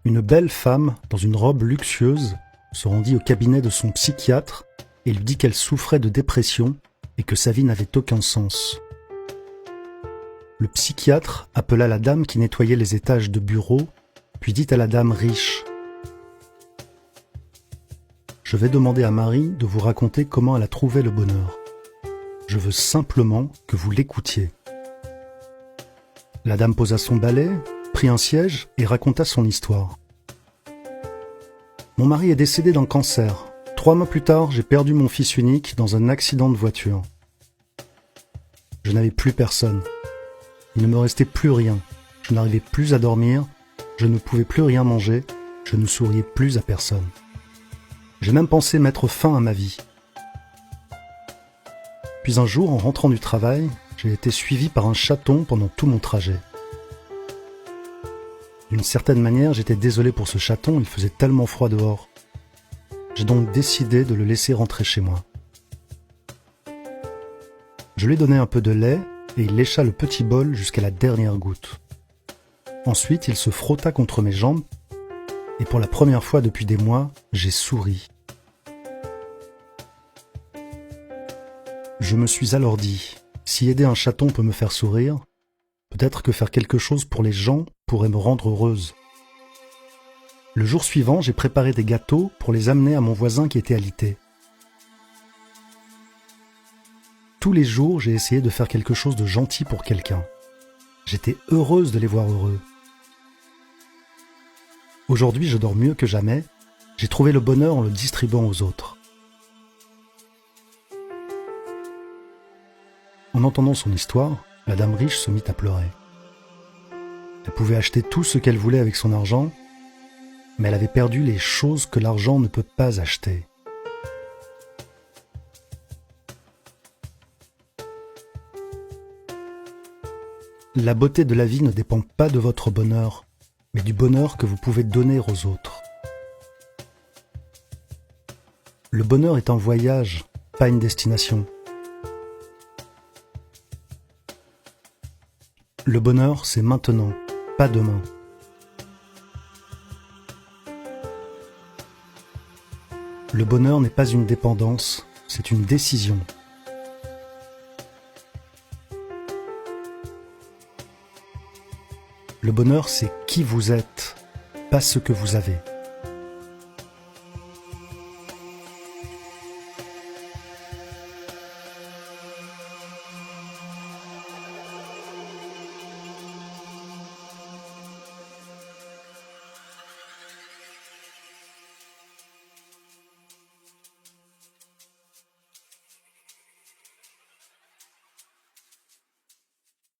Une belle femme, dans une robe luxueuse, se rendit au cabinet de son psychiatre et lui dit qu'elle souffrait de dépression et que sa vie n'avait aucun sens. Le psychiatre appela la dame qui nettoyait les étages de bureaux, puis dit à la dame riche : « Je vais demander à Marie de vous raconter comment elle a trouvé le bonheur. Je veux simplement que vous l'écoutiez. » La dame posa son balai, prit un siège et raconta son histoire. « Mon mari est décédé d'un cancer. 3 mois plus tard, j'ai perdu mon fils unique dans un accident de voiture. Je n'avais plus personne. Il ne me restait plus rien. Je n'arrivais plus à dormir, je ne pouvais plus rien manger, je ne souriais plus à personne. J'ai même pensé mettre fin à ma vie. Puis un jour, en rentrant du travail, j'ai été suivi par un chaton pendant tout mon trajet. D'une certaine manière, j'étais désolé pour ce chaton, il faisait tellement froid dehors. J'ai donc décidé de le laisser rentrer chez moi. Je lui ai donné un peu de lait et il lécha le petit bol jusqu'à la dernière goutte. Ensuite, il se frotta contre mes jambes et pour la première fois depuis des mois, j'ai souri. Je me suis alors dit, si aider un chaton peut me faire sourire, peut-être que faire quelque chose pour les gens pourrait me rendre heureuse. Le jour suivant, j'ai préparé des gâteaux pour les amener à mon voisin qui était alité. Tous les jours, j'ai essayé de faire quelque chose de gentil pour quelqu'un. J'étais heureuse de les voir heureux. Aujourd'hui, je dors mieux que jamais. J'ai trouvé le bonheur en le distribuant aux autres. En entendant son histoire, la dame riche se mit à pleurer. Elle pouvait acheter tout ce qu'elle voulait avec son argent, mais elle avait perdu les choses que l'argent ne peut pas acheter. La beauté de la vie ne dépend pas de votre bonheur, mais du bonheur que vous pouvez donner aux autres. Le bonheur est un voyage, pas une destination. Le bonheur, c'est maintenant, pas demain. Le bonheur n'est pas une dépendance, c'est une décision. Le bonheur, c'est qui vous êtes, pas ce que vous avez.